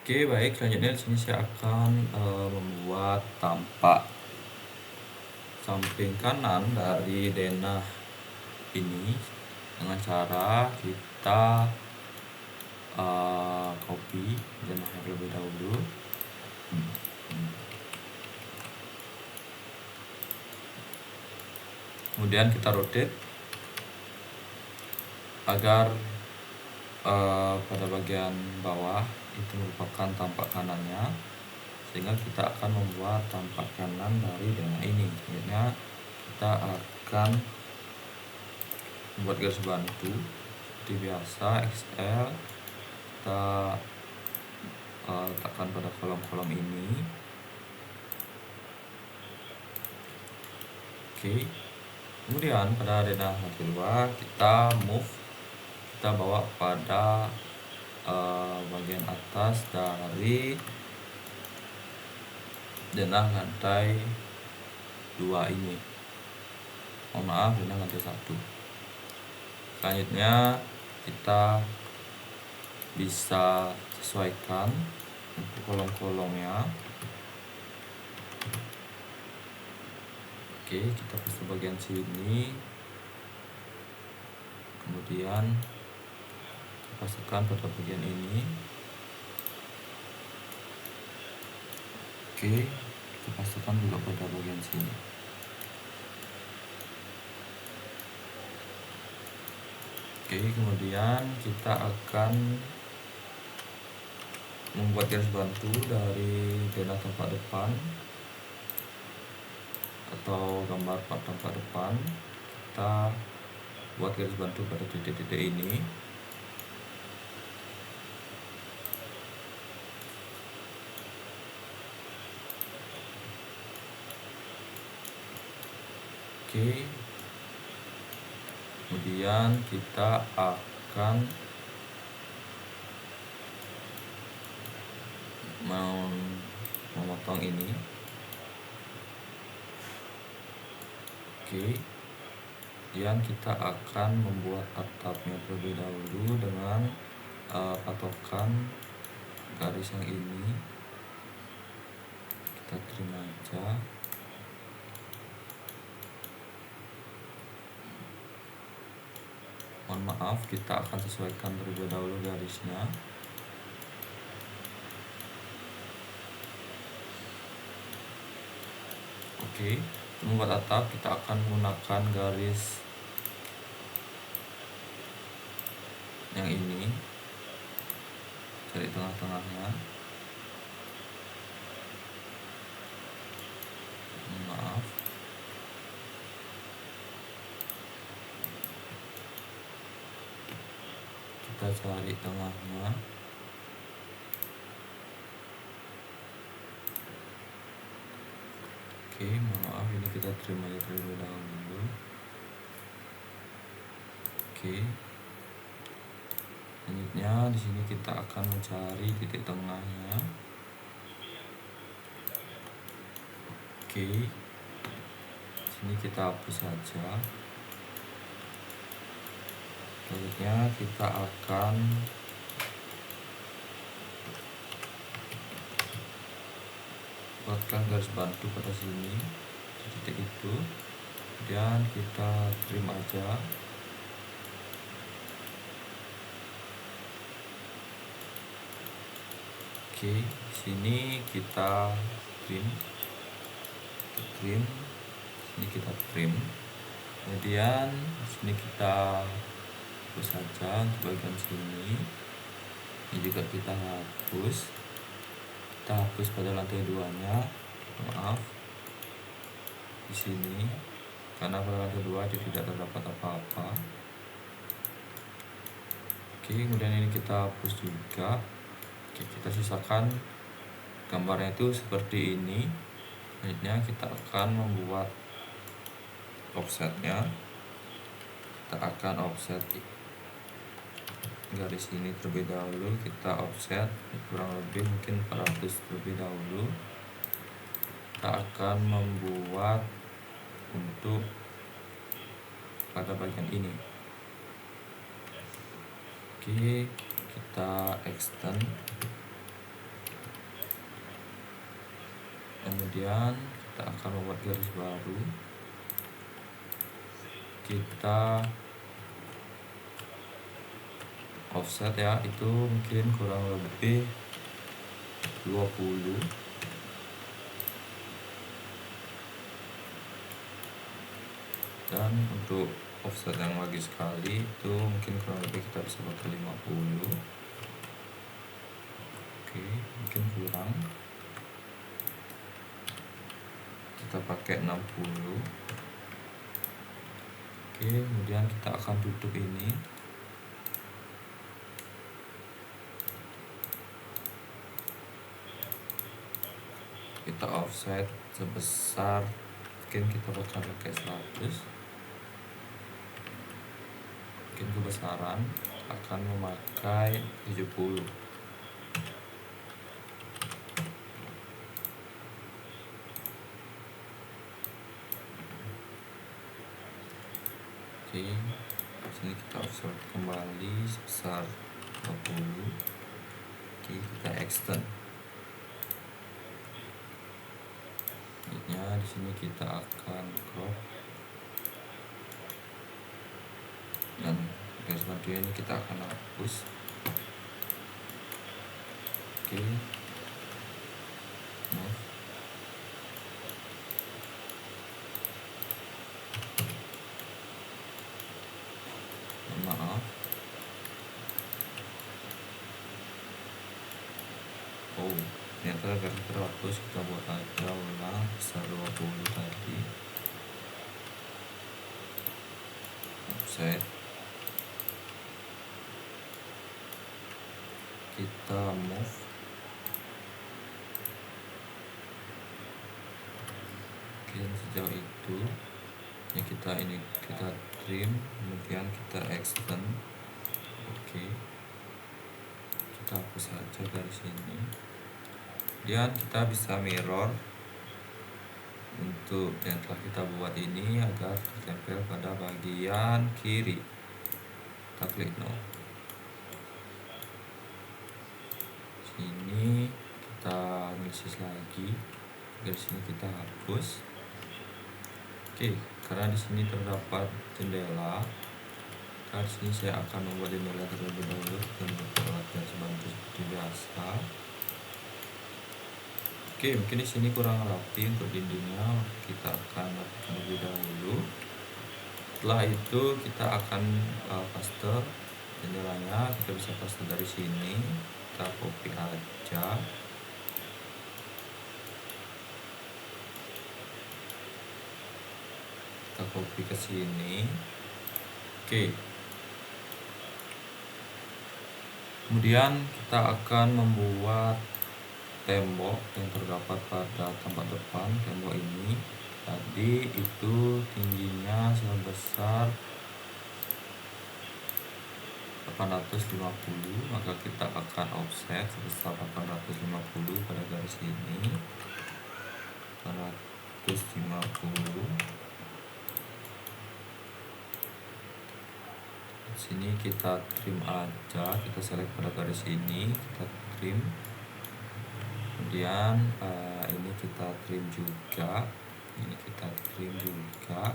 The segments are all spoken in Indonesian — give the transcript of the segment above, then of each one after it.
Oke, baik. Selanjutnya di sini saya akan membuat tampak samping kanan dari denah ini dengan cara kita copy denahnya terlebih dahulu. Kemudian kita rotate agar pada bagian bawah itu merupakan tampak kanannya, sehingga kita akan membuat tampak kanan dari denah ini. Selanjutnya kita akan membuat garis bantu seperti biasa, XL. Kita letakkan pada kolom-kolom ini. Oke. Kemudian pada denah kedua kita bawa pada bagian atas dari denah lantai 2 ini. Mohon maaf, denah lantai 1. Selanjutnya kita bisa sesuaikan untuk kolom-kolomnya. Oke, kita pasang bagian sini, kemudian pasangkan pada bagian ini. Oke, kita pasangkan juga pada bagian sini. Oke, kemudian kita akan membuat garis bantu dari denah tampak depan atau gambar tampak depan. Kita buat garis bantu pada titik-titik ini. Oke. Kemudian kita akan memotong ini. Oke. Kemudian kita akan membuat atapnya terlebih dahulu dengan patokan garis yang ini. Kita terima aja. Mohon maaf, kita akan sesuaikan terlebih dahulu garisnya. Oke, untuk membuat atap kita akan menggunakan garis yang ini, cari tengah-tengahnya. Maaf. Kita cari tengahnya. Oke, maaf, ini kita terima aja terlebih dahulu. Oke. Selanjutnya di sini kita akan mencari titik tengahnya. Oke. Sini kita hapus saja. Selanjutnya kita akan buatkan garis bantu pada sini di titik itu, kemudian kita trim aja. Oke, sini kita trim, sini kita trim, kemudian sini kita hapus saja untuk bagian sini. Ini juga kita hapus. Kita hapus pada lantai 2-nya. Maaf, di sini karena pada lantai 2 tidak terdapat apa-apa. Oke, kemudian ini kita hapus juga. Oke, kita sisakan gambarnya itu seperti ini. Selanjutnya kita akan membuat offsetnya. Kita akan offset garis ini terlebih dahulu. Kita offset kurang lebih mungkin 400 terlebih dahulu. Kita akan membuat untuk pada bagian ini. Oke, kita extend. kemudian kita akan membuat garis baru. Kita offset ya, itu mungkin kurang lebih 20. Dan untuk offset yang lagi sekali itu mungkin kurang lebih kita bisa pakai 50. Oke, mungkin kurang, kita pakai 60. Oke, kemudian kita akan tutup ini. Kita offset sebesar, mungkin kita bakal pakai 100. Mungkin kebesaran akan memakai 70. Oke, sini kita offset kembali sebesar 20. Oke, kita extend. Di sini kita akan crop, dan garis bantu ini kita akan hapus. Oke, move. Maaf. Oh, ternyata garis terhapus. Kita buat aja ulang besar 20 tadi. Offset. Kita move. Oke, sejauh itu ya, kita trim, kemudian kita extend. Oke, kita hapus saja garis ini. Kemudian kita bisa mirror untuk yang telah kita buat ini agar tertempel pada bagian kiri. Kita klik no. Sini kita mixes lagi, dari sini kita hapus. Oke, karena di sini terdapat jendela, di sini saya akan membuat jendela terlebih dahulu dan membuat garis bantu seperti biasa. Oke, mungkin di sini kurang rapi untuk dindingnya, kita akan lakukan terlebih dahulu. Setelah itu kita akan paste jendelanya. Kita bisa paste dari sini, kita copy aja. Kita copy ke sini. Oke. Kemudian kita akan membuat tembok yang terdapat pada tempat depan. Tembok ini tadi itu tingginya sebesar 850, maka kita akan offset sebesar 850 pada garis ini. 850. Sini kita trim aja, kita select pada garis ini, kita trim. Kemudian ini kita trim juga, ini kita trim juga.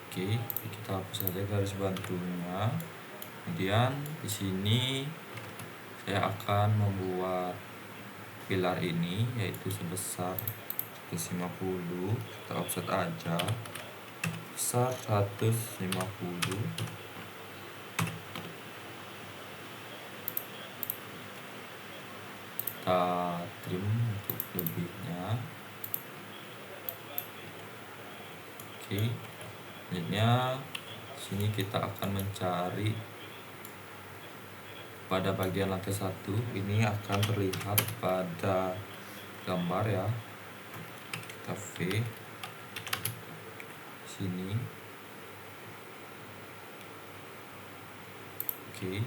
Oke, kita hapus saja garis bantunya. Kemudian di sini saya akan membuat pilar ini, yaitu sebesar 150. Kita offset aja besar 150. Kita trim untuk lebihnya. Oke, selanjutnya sini kita akan mencari pada bagian lantai 1. Ini akan terlihat pada gambar ya. Kita V sini. Oke,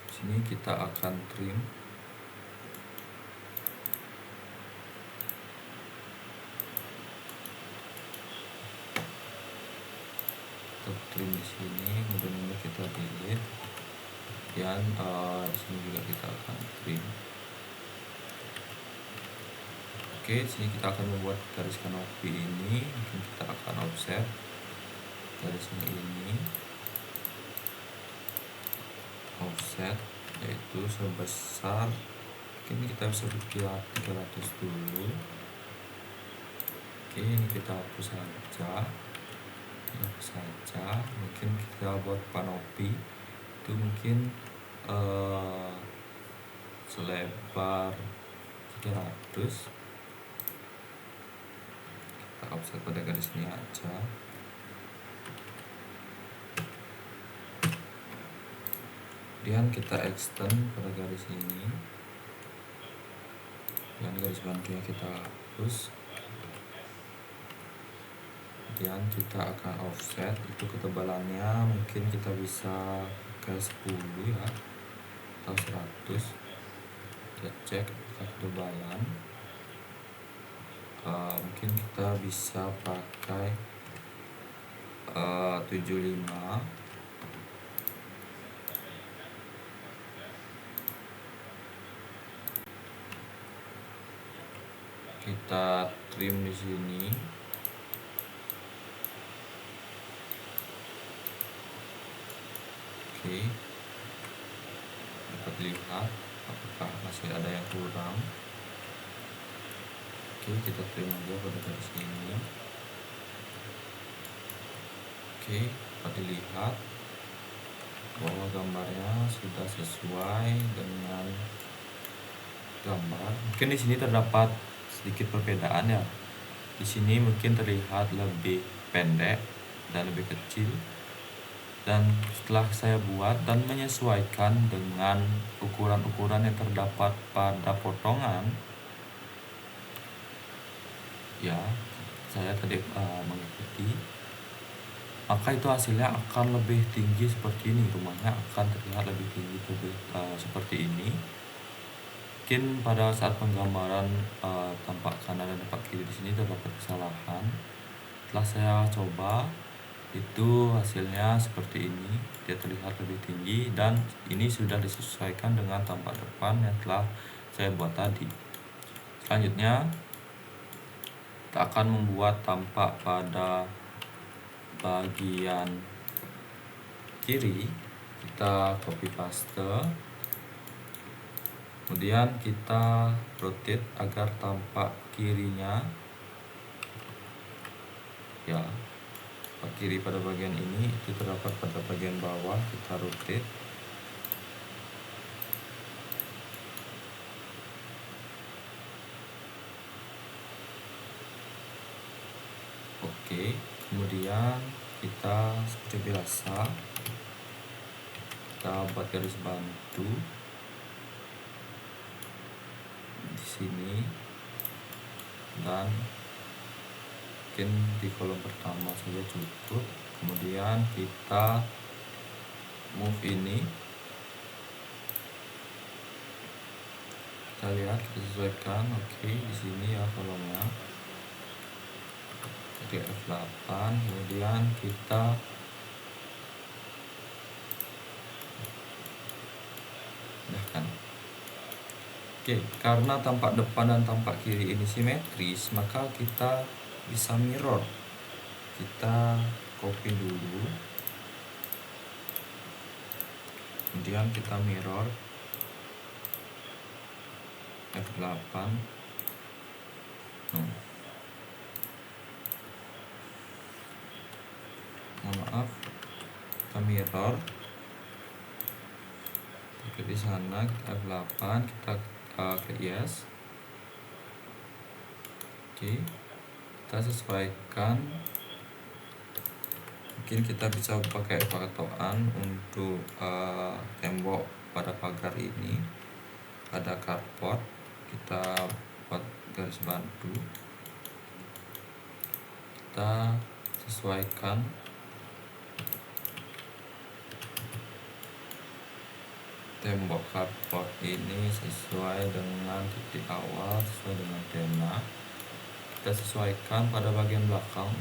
sini kita akan trim. Kita trim di sini, kemudian ini kita delete. Kemudian di sini juga kita akan trim. Oke, di sini kita akan membuat garis kanopi ini. Mungkin kita akan offset garisnya ini, offset yaitu sebesar, mungkin kita bisa bikin 300 dulu. Oke, ini kita hapus saja, mungkin kita buat kanopi itu mungkin selebar 300. Kita offset pada garis ini aja. Kemudian kita extend pada garis ini, dan garis bantunya kita hapus. Kemudian kita akan offset, itu ketebalannya mungkin kita bisa ke 10 ya, atau 100. Kita cek ketebalan, mungkin kita bisa pakai 75. Kita trim di sini. Oke, dapat lihat apakah masih ada yang kurang. Oke, kita trim aja pada garis ini. Oke, dapat dilihat bahwa gambarnya sudah sesuai dengan gambar. Mungkin di sini terdapat sedikit perbedaan ya. Di sini mungkin terlihat lebih pendek dan lebih kecil. Dan setelah saya buat dan menyesuaikan dengan ukuran-ukuran yang terdapat pada potongan, ya saya tadi mengikuti, maka itu hasilnya akan lebih tinggi seperti ini. Rumahnya akan terlihat lebih tinggi seperti ini. Mungkin pada saat penggambaran tampak kanan dan tampak kiri di sini terdapat kesalahan. Setelah saya coba, itu hasilnya seperti ini. Dia terlihat lebih tinggi dan ini sudah disesuaikan dengan tampak depan yang telah saya buat tadi. Selanjutnya kita akan membuat tampak pada bagian kiri. Kita copy paste, kemudian kita rotate agar tampak kirinya ya, kiri pada bagian ini itu terdapat pada bagian bawah. Kita rotate. Oke, kemudian kita seperti biasa kita buat garis bantu di sini, dan mungkin di kolom pertama saja cukup. Kemudian kita move ini, kita lihat, kita sesuaikan. Oke, di sini ya kolomnya, jadi F8. Kemudian kita pindahkan. Oke, karena tampak depan dan tampak kiri ini simetris, maka kita bisa mirror. Kita copy dulu, kemudian kita mirror F8. Maaf, kita mirror di sana, kita F8, kita ke yes. Oke, kita sesuaikan. Mungkin kita bisa pakai patokan untuk tembok pada pagar ini, pada carport kita buat garis bantu, kita sesuaikan. Tembok carport ini sesuai dengan titik awal, sesuai dengan tema. Kita sesuaikan pada bagian belakang.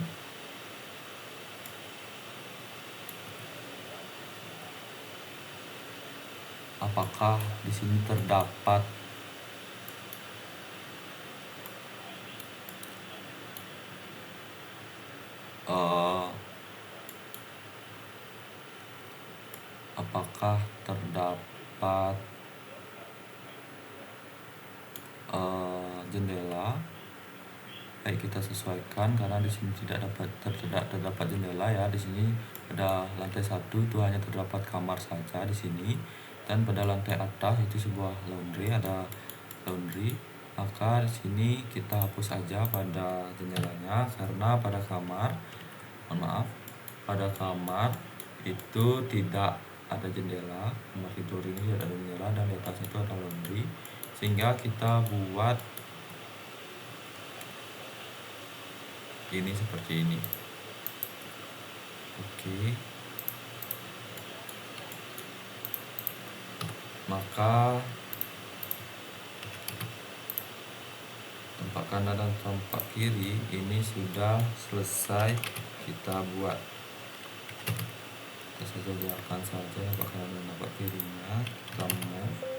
apakah di sini terdapat apakah terdapat jendela. Baik, kita sesuaikan karena di sini tidak terdapat jendela ya. Di sini pada lantai 1 itu hanya terdapat kamar saja di sini, dan pada lantai atas itu sebuah laundry, ada laundry. Maka di sini kita hapus aja pada jendelanya karena pada kamar, pada kamar itu tidak ada jendela. Kamar tidur ini tidak ada jendela dan di atas itu ada laundry, sehingga kita buat ini seperti ini. Oke, maka tampak kanan dan tampak kiri ini sudah selesai kita buat. Kita saja biarkan saja tampak kanan dan tampak kirinya. Kita move.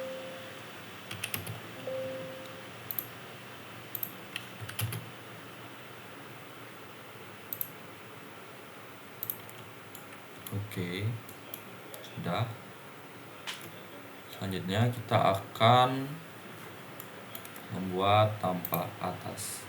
Oke, sudah. Selanjutnya kita akan membuat tampak atas.